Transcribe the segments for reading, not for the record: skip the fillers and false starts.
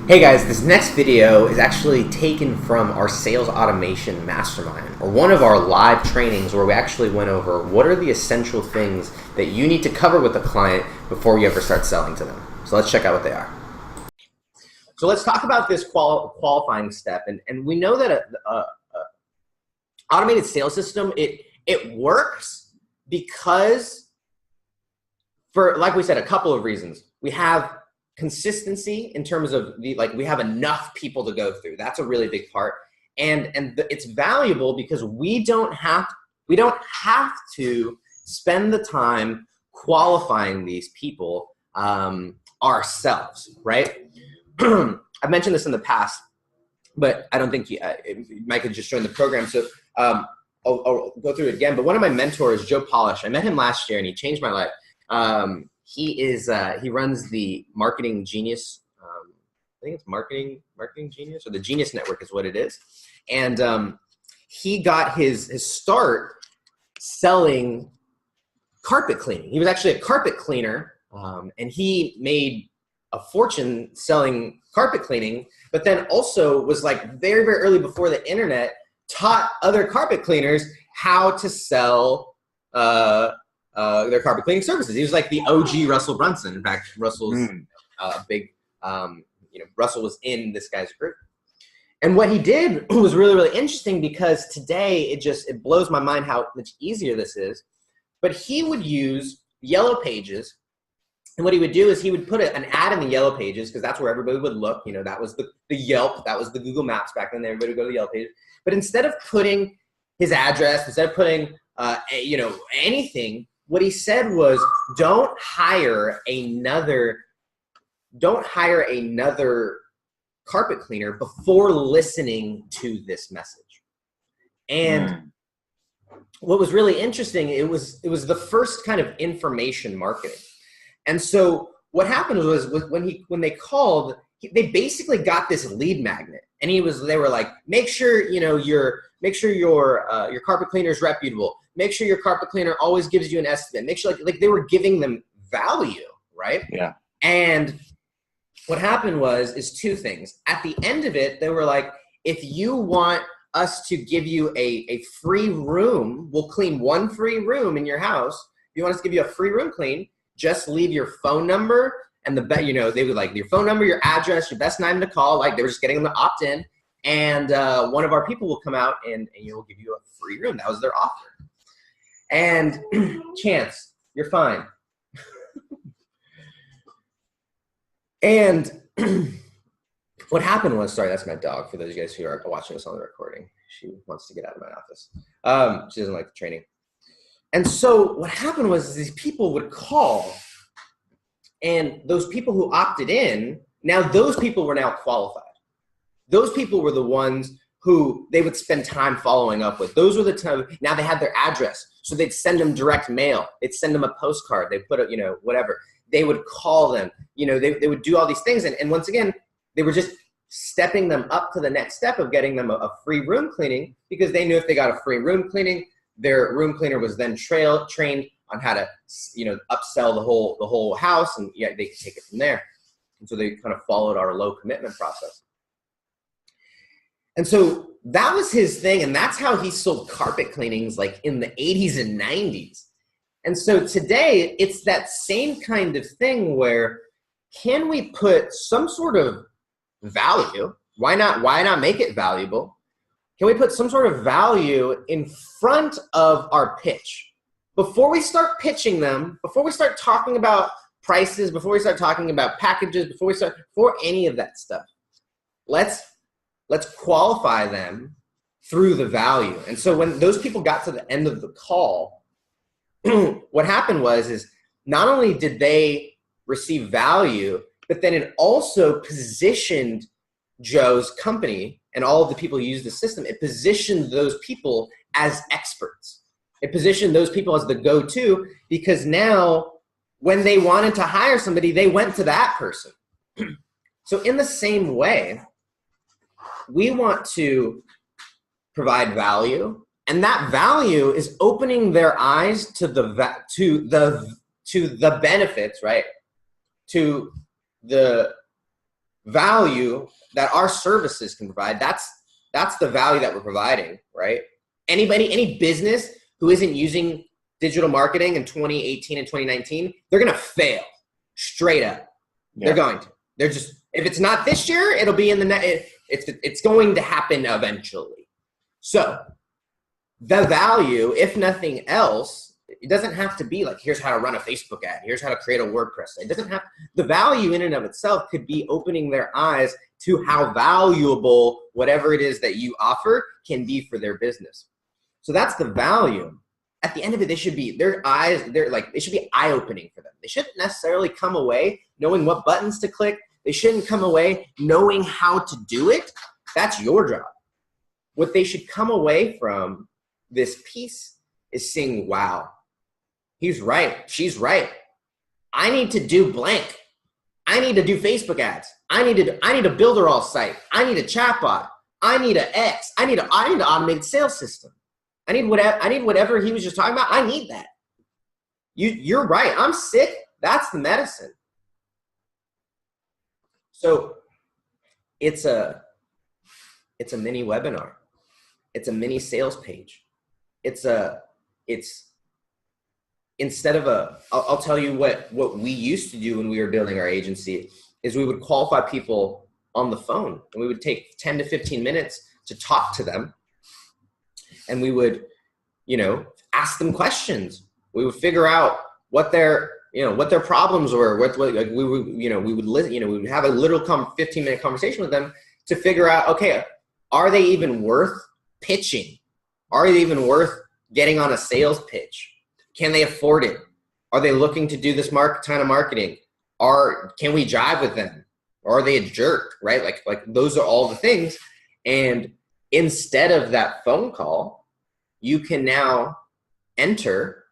Hey guys, this next video is actually taken from our Sales Automation Mastermind, or one of our live trainings where we actually went over what are the essential things that you need to cover with a client before you ever start selling to them. So let's check out what they are. So let's talk about this qualifying step. And we know that a automated sales system, it works because for, like we said, a couple of reasons. We have consistency in terms of we have enough people to go through. That's a really big part. And it's valuable because we don't have to spend the time qualifying these people ourselves, right? I've mentioned this in the past, but I don't think Mike had just joined the program. So I'll go through it again. But one of my mentors, Joe Polish, I met him last year and he changed my life. He runs the Marketing Genius. I think it's Marketing Genius, or the Genius Network is what it is. And he got his start selling carpet cleaning. He was actually a carpet cleaner, and he made a fortune selling carpet cleaning, but then also was like very, very early before the internet, taught other carpet cleaners how to sell their carpet cleaning services. He was like the OG Russell Brunson. In fact, Russell's a big, Russell was in this guy's group. And what he did was really, really interesting because today it blows my mind how much easier this is. But he would use Yellow Pages. And what he would do is he would put an ad in the Yellow Pages because that's where everybody would look. You know, that was the Yelp, that was the Google Maps back then. Everybody would go to the Yellow Pages. But instead of putting his address, instead of putting, anything, what he said was, don't hire another carpet cleaner before listening to this message. And what was really interesting, it was the first kind of information marketing. And so what happened was when they called, they basically got this lead magnet, and they were like, make sure your carpet cleaner is reputable. Make sure your carpet cleaner always gives you an estimate. Make sure like they were giving them value, right? Yeah. And what happened is two things. At the end of it, they were like, if you want us to give you a free room, we'll clean one free room in your house. If you want us to give you a free room clean, just leave your phone number and they would like your phone number, your address, your best time to call. Like they were just getting them to opt in, and one of our people will come out and we'll give you a free room. That was their offer. And Chance, you're fine. And what happened was, sorry, that's my dog. For those of you guys who are watching this on the recording, she wants to get out of my office. She doesn't like the training. And so what happened was these people would call, and those people who opted in, now those people were now qualified. Those people were the ones who they would spend time following up with. Those were the time, now they had their address. So they'd send them direct mail. They'd send them a postcard. They'd put whatever. They would call them. They would do all these things. And once again, they were just stepping them up to the next step of getting them a free room cleaning, because they knew if they got a free room cleaning, their room cleaner was then trained on how to, upsell the whole house, and they could take it from there. And so they kind of followed our low commitment process. And so that was his thing, and that's how he sold carpet cleanings like in the 80s and 90s. And so today, it's that same kind of thing where, can we put some sort of value? Why not make it valuable? Can we put some sort of value in front of our pitch? Before we start pitching them, before we start talking about prices, before we start talking about packages, before any of that stuff, let's qualify them through the value. And so when those people got to the end of the call, what happened is not only did they receive value, but then it also positioned Joe's company and all of the people who use the system. It positioned those people as experts. It positioned those people as the go-to, because now when they wanted to hire somebody, they went to that person. So in the same way, we want to provide value, and that value is opening their eyes to the benefits, right? To the value that our services can provide. That's the value that we're providing, right? Any business who isn't using digital marketing in 2018 and 2019, they're going to fail straight up. Yeah. They're going to. They're just, if it's not this year, it'll be in the it's going to happen eventually. So the value, if nothing else, it doesn't have to be like, here's how to run a Facebook ad, here's how to create a WordPress site. It doesn't have, the value in and of itself could be opening their eyes to how valuable whatever it is that you offer can be for their business. So that's the value. At the end of it, they should be, they should be eye-opening for them. They shouldn't necessarily come away knowing what buttons to click. They shouldn't come away knowing how to do it. That's your job. What they should come away from this piece is saying, wow, he's right, she's right. I need to do blank. I need to do Facebook ads. I need a builder-all site. I need a chatbot. I need an X. I need an automated sales system. I need whatever he was just talking about. I need that. You're right. I'm sick. That's the medicine. So it's a mini webinar. It's a mini sales page. Instead of I'll tell you what we used to do when we were building our agency is we would qualify people on the phone, and we would take 10 to 15 minutes to talk to them. And we would, ask them questions. We would figure out what their problems were. We would have a little 15-minute conversation with them to figure out, okay, are they even worth pitching? Are they even worth getting on a sales pitch? Can they afford it? Are they looking to do this kind of marketing? Can we jive with them? Or are they a jerk, right? Like those are all the things. And instead of that phone call, you can now enter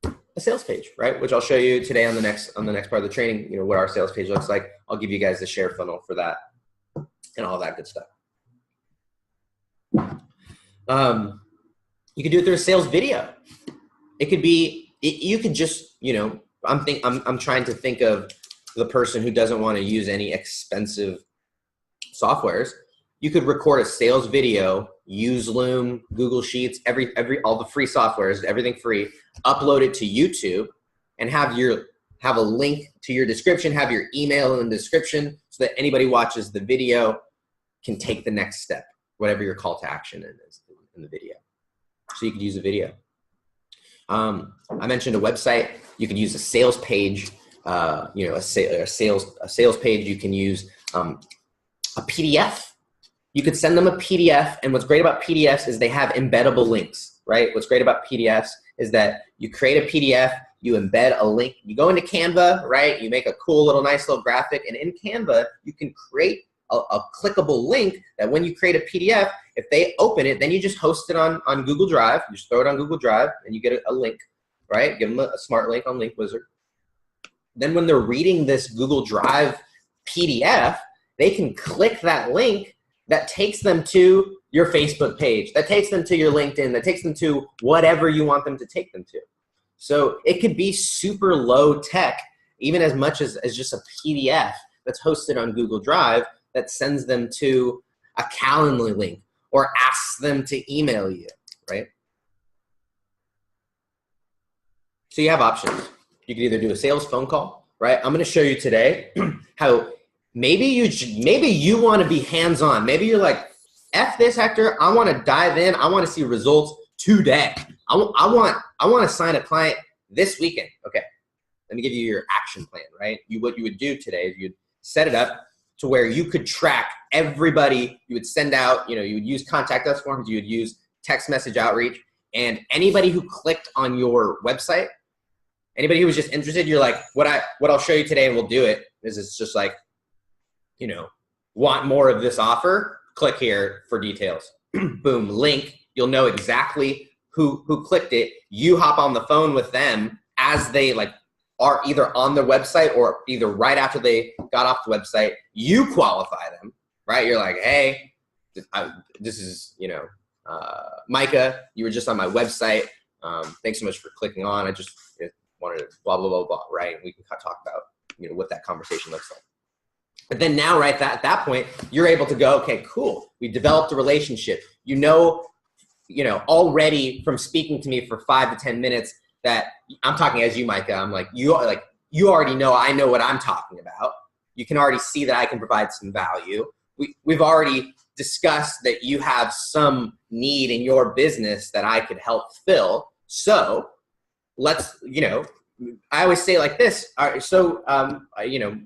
a sales page, right? Which I'll show you today on the next part of the training, what our sales page looks like. I'll give you guys the share funnel for that and all that good stuff. You could do it through a sales video. It could be, you could just, I'm trying to think of the person who doesn't want to use any expensive softwares. You could record a sales video, use Loom, Google Sheets, all the free softwares, everything free, upload it to YouTube, and have a link to your description, have your email in the description, so that anybody watches the video can take the next step, whatever your call to action is in the video. So you could use a video. I mentioned a website. You could use a sales page, a sales page. You can use a PDF. You could send them a PDF, and what's great about PDFs is they have embeddable links, right? What's great about PDFs is that you create a PDF, you embed a link, you go into Canva, right? You make a cool nice little graphic, and in Canva, you can create a clickable link that when you create a PDF, if they open it, then you just host it on Google Drive. You just throw it on Google Drive, and you get a link, right? Give them a smart link on Link Wizard. Then when they're reading this Google Drive PDF, they can click that link that takes them to your Facebook page, that takes them to your LinkedIn, that takes them to whatever you want them to take them to. So it could be super low tech, even as much as just a PDF that's hosted on Google Drive that sends them to a Calendly link or asks them to email you, right? So you have options. You can either do a sales phone call, right? I'm going to show you today how maybe you want to be hands-on. Maybe you're like, F this, Hector. I want to dive in. I want to see results today. I want to sign a client this weekend. Okay, let me give you your action plan, right? What you would do today is you'd set it up to where you could track everybody. You would send out, you would use contact us forms. You would use text message outreach. And anybody who clicked on your website, anybody who was just interested, you're like, what I'll show you today and we'll do it is it's just like, want more of this offer? Click here for details. Boom, link. You'll know exactly who clicked it. You hop on the phone with them as they are either on their website or either right after they got off the website. You qualify them, right? You're like, hey, this is, Micah, you were just on my website. Thanks so much for clicking on. I just wanted to blah, blah, blah, blah, right? And we can talk about, what that conversation looks like. But then now, right, at that point, you're able to go, okay, cool. We developed a relationship. You know, already from speaking to me for 5 to 10 minutes that I'm talking as you, Micah. I'm like, you already know I know what I'm talking about. You can already see that I can provide some value. We've already discussed that you have some need in your business that I could help fill. So let's, I always say like this. Mr. and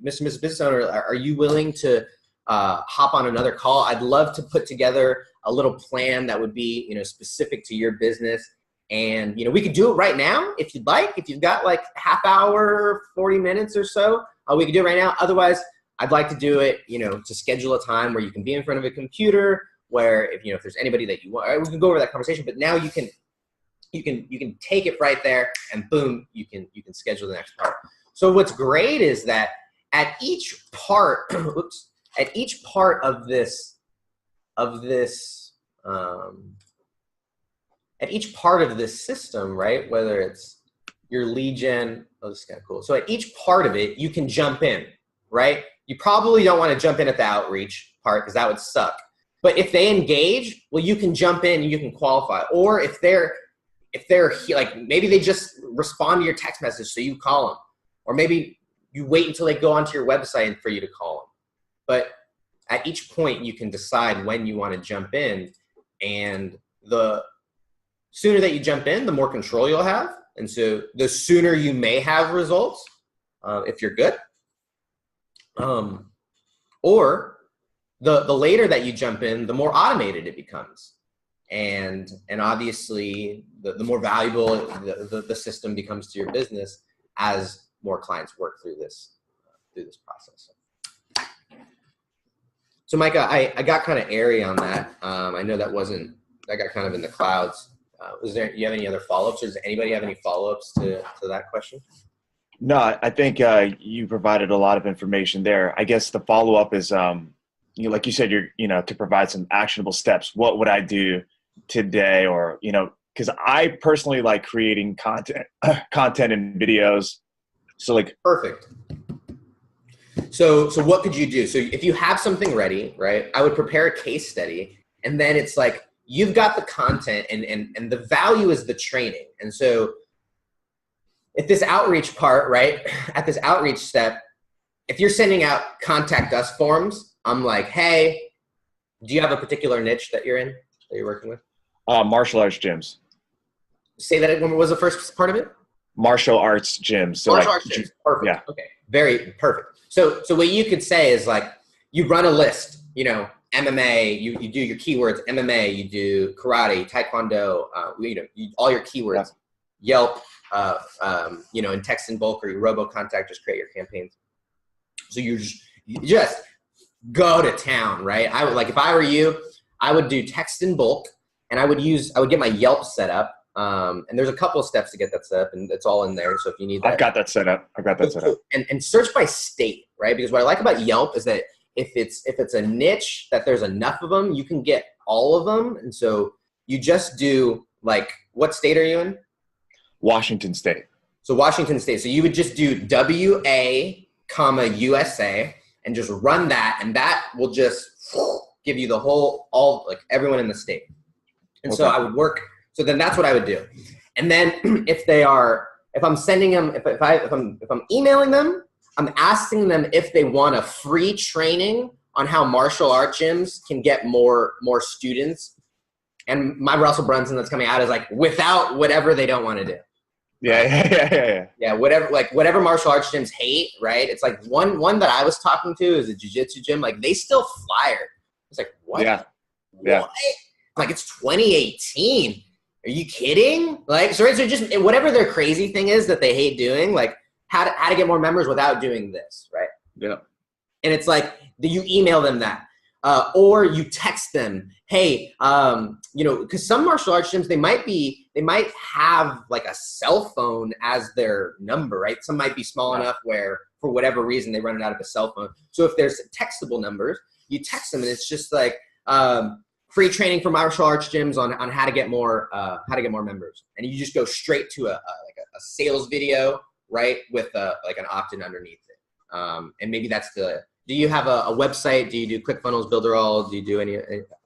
Mrs. Business Owner, are you willing to hop on another call? I'd love to put together a little plan that would be, specific to your business. And, we could do it right now if you'd like. If you've got like a half hour, 40 minutes or so, we could do it right now. Otherwise, I'd like to do it, to schedule a time where you can be in front of a computer, where if there's anybody that you want, we can go over that conversation. But now you can take it right there, and boom, you can schedule the next part. So what's great is that at each part, at each part of this system, right? Whether it's your lead gen, this is kind of cool. So at each part of it, you can jump in, right? You probably don't want to jump in at the outreach part because that would suck. But if they engage, well, you can jump in and you can qualify. Or if they're like, maybe they just respond to your text message, so you call them. Or maybe you wait until they go onto your website for you to call them. But at each point, you can decide when you want to jump in. And the sooner that you jump in, the more control you'll have. And so the sooner you may have results, if you're good. Or the later that you jump in, the more automated it becomes. And obviously, the more valuable the system becomes to your business as more clients work through this process. So Micah, I got kind of airy on that. I know that got kind of in the clouds. Do you have any other follow-ups, or does anybody have any follow-ups to that question? No, I think you provided a lot of information there. I guess the follow-up is, like you said, to provide some actionable steps. What would I do today? Or, because I personally like creating content and videos. So like, perfect. So what could you do? So if you have something ready, right, I would prepare a case study, and then it's like, you've got the content and the value is the training. And so at this outreach part, right, at this outreach step, if you're sending out contact us forms, I'm like, hey, do you have a particular niche that you're working with? Martial arts gyms. Say that again. What was the first part of it? Martial arts gyms. So martial arts gyms. Perfect. Yeah. Okay. Very perfect. So what you could say is like, you run a list, MMA, you do your keywords, MMA, you do karate, taekwondo, all your keywords, Yelp, in text in bulk or your robo-contact, just create your campaigns. So you just go to town, right? If I were you, I would do text in bulk, and I would get my Yelp set up. And there's a couple of steps to get that set up, and it's all in there. So if you need that, I've got that set up. And search by state, right? Because what I like about Yelp is that if it's a niche that there's enough of them, you can get all of them. And so you just do, like, what state are you in? Washington State. So Washington State. So you would just do WA, USA, and just run that, and that will just give you the everyone in the state. And so I would work. So then that's what I would do. And then if I'm sending them, if I'm emailing them, I'm asking them if they want a free training on how martial art gyms can get more students. And my Russell Brunson that's coming out is like, without whatever they don't want to do. Yeah. Whatever martial arts gyms hate, right? It's like one that I was talking to is a jiu-jitsu gym. Like, they still flyer. It's like, what? Yeah. What? Like, it's 2018. Are you kidding? Like, so just whatever their crazy thing is that they hate doing, like how to get more members without doing this, right? Yeah. And it's like, you email them that. Or you text them, hey, because some martial arts gyms, they might have like a cell phone as their number, right? Some might be small enough where for whatever reason they run it out of a cell phone. So if there's textable numbers, you text them, and it's just like free training for martial arts gyms on how to get more members, and you just go straight to a sales video, right, with like an opt-in underneath it, and maybe that's Do you have a website? Do you do ClickFunnels, Builderall? Do you do any?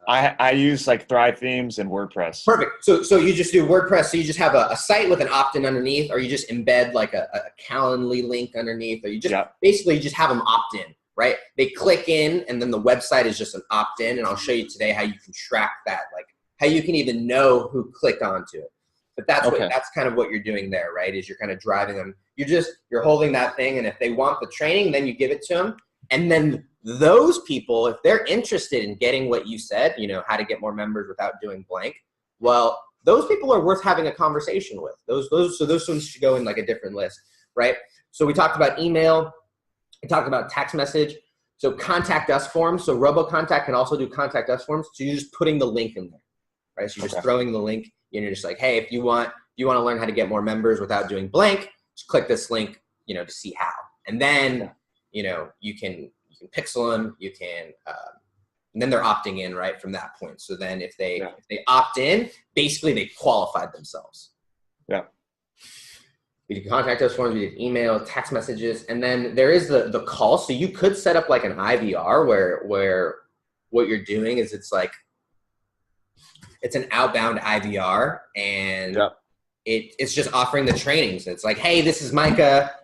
I use like Thrive Themes and WordPress. Perfect. So you just do WordPress. So you just have a site with an opt-in underneath, or you just embed like a Calendly link underneath, or you just basically just have them opt in, right? They click in, and then the website is just an opt-in. And I'll show you today how you can track that, like how you can even know who clicked onto it. But that's kind of what you're doing there, right? Is you're kind of driving them. You're holding that thing, and if they want the training, then you give it to them. And then those people, if they're interested in getting what you said, how to get more members without doing blank, well, those people are worth having a conversation with. Those ones should go in like a different list, right? So we talked about email, we talked about text message. So contact us forms. So RoboContact can also do contact us forms. So you're just putting the link in there, right? So you're just throwing the link, and you're just like, hey, if you want to learn how to get more members without doing blank, just click this link, to see how. And then, you can pixel them, and then they're opting in right from that point. So then if they opt in, basically they qualified themselves. Yeah. We did contact us forms, we did email, text messages, and then there is the call. So you could set up like an IVR where what you're doing is it's an outbound IVR, and it's just offering the trainings. It's like, hey, this is Micah.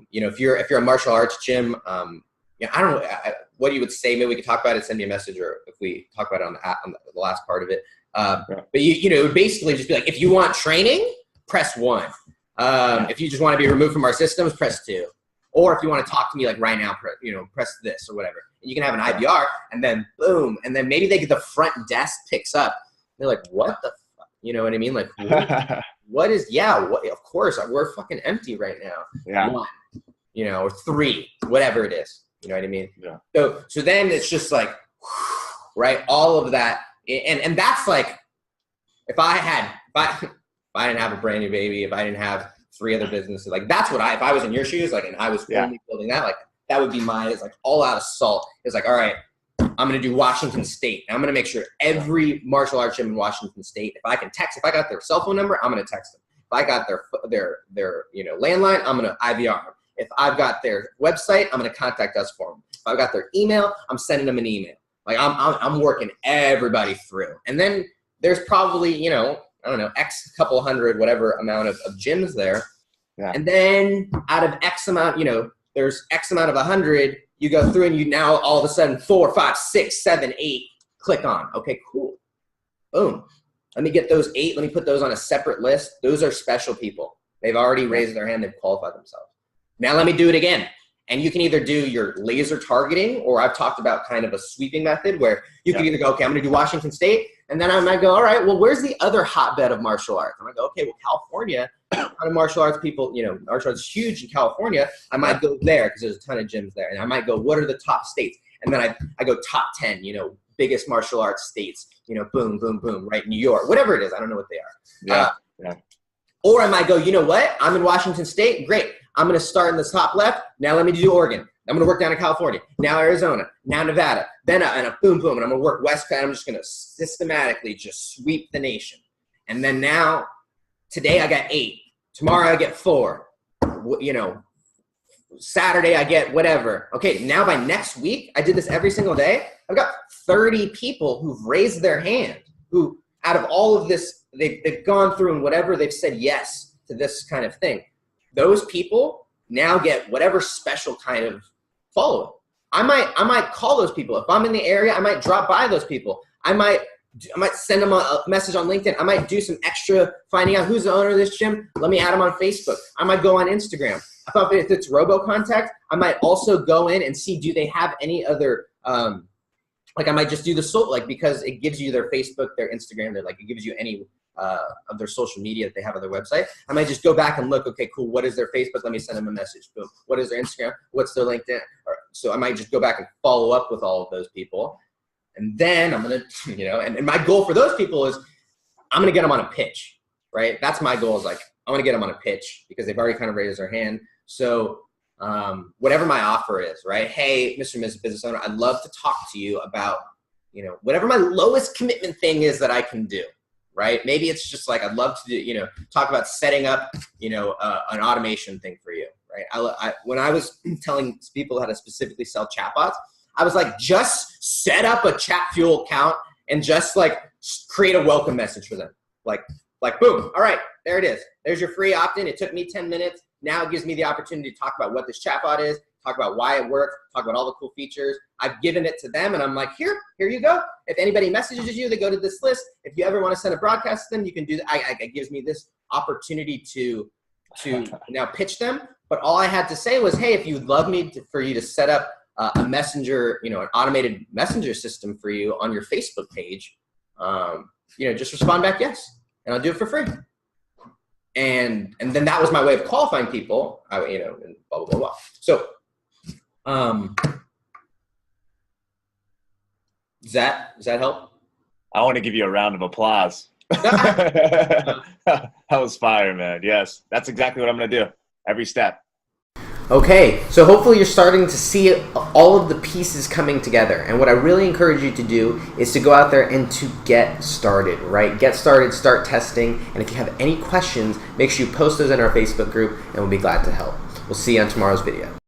If you're a martial arts gym, I don't know what you would say. Maybe we could talk about it, send me a message, or if we talk about it on the last part of it. But it would basically just be like, if you want training, press 1. If you just want to be removed from our systems, press 2. Or if you want to talk to me like right now, press this or whatever. And you can have an IVR, and then boom, and then maybe the front desk picks up. They're like, what the fuck? You know what I mean? Like, what is, of course, we're fucking empty right now. Yeah. 1, or 3, whatever it is. You know what I mean? Yeah. So then it's just like, right, all of that. And that's like, if I didn't have a brand new baby, if I didn't have 3 other businesses, like that's what if I was in your shoes, like, and I was only building that, like that would be mine. It's like all out assault. It's like, all right, I'm going to do Washington State. I'm going to make sure every martial arts gym in Washington State, if I got their cell phone number, I'm going to text them. If I got their landline, I'm going to IVR them. If I've got their website, I'm going to contact us for them. If I've got their email, I'm sending them an email. Like I'm working everybody through. And then there's probably, I don't know, X couple hundred, whatever amount of gyms there. Yeah. And then out of X amount, there's X amount of 100, you go through and you now all of a sudden 4, 5, 6, 7, 8, click on. Okay, cool. Boom. Let me get those 8. Let me put those on a separate list. Those are special people. They've already raised their hand. They've qualified themselves. Now let me do it again. And you can either do your laser targeting, or I've talked about kind of a sweeping method where you can either go, okay, I'm going to do Washington State. And then I might go, all right, well, where's the other hotbed of martial arts? I might go, okay, well, California, a lot of martial arts people, martial arts is huge in California. I might go there because there's a ton of gyms there. And I might go, what are the top states? And then I go top 10, biggest martial arts states, boom, boom, boom, right? New York, whatever it is. I don't know what they are. Or I might go, you know what? I'm in Washington State. Great. I'm going to start in the top left. Now let me do Oregon. I'm going to work down in California. Now Arizona. Now Nevada. Then a boom, boom. And I'm going to work West Coast. I'm just going to systematically just sweep the nation. And then now, today I got 8. Tomorrow I get 4. Saturday I get whatever. Okay, now by next week, I did this every single day. I've got 30 people who've raised their hand, who out of all of this, they've gone through and whatever, they've said yes to this kind of thing. Those people now get whatever special kind of follow-up. I might call those people. If I'm in the area, I might drop by those people. I might send them a message on LinkedIn. I might do some extra finding out who's the owner of this gym. Let me add them on Facebook. I might go on Instagram. If it's RoboContact, I might also go in and see, do they have any other, I might just do the because it gives you their Facebook, their Instagram, it gives you any of their social media that they have on their website. I might just go back and look, okay, cool, what is their Facebook? Let me send them a message. Boom. What is their Instagram? What's their LinkedIn? So I might just go back and follow up with all of those people. And then I'm going to, and my goal for those people is I'm going to get them on a pitch, right? That's my goal, is I want to get them on a pitch because they've already kind of raised their hand. So whatever my offer is, right? Hey, Mr. and Mrs. Business Owner, I'd love to talk to you about, whatever my lowest commitment thing is that I can do, right? Maybe it's just I'd love to do, talk about setting up, an automation thing for you, right? When I was telling people how to specifically sell chatbots, I was like, just set up a chat fuel account and just like create a welcome message for them. Like boom, all right, there it is. There's your free opt-in. It took me 10 minutes. Now it gives me the opportunity to talk about what this chatbot is, talk about why it works, talk about all the cool features. I've given it to them and I'm like, here you go. If anybody messages you, they go to this list. If you ever want to send a broadcast to them, you can do that. It gives me this opportunity to now pitch them. But all I had to say was, hey, if you'd love me for you to set up a messenger, an automated messenger system for you on your Facebook page, just respond back yes, and I'll do it for free. And then that was my way of qualifying people, and blah, blah, blah, blah. So, does that help? I want to give you a round of applause. That was fire, man. Yes, that's exactly what I'm going to do. Every step. Okay, so hopefully you're starting to see all of the pieces coming together. And what I really encourage you to do is to go out there and to get started, right? Get started, start testing. And if you have any questions, make sure you post those in our Facebook group and we'll be glad to help. We'll see you on tomorrow's video.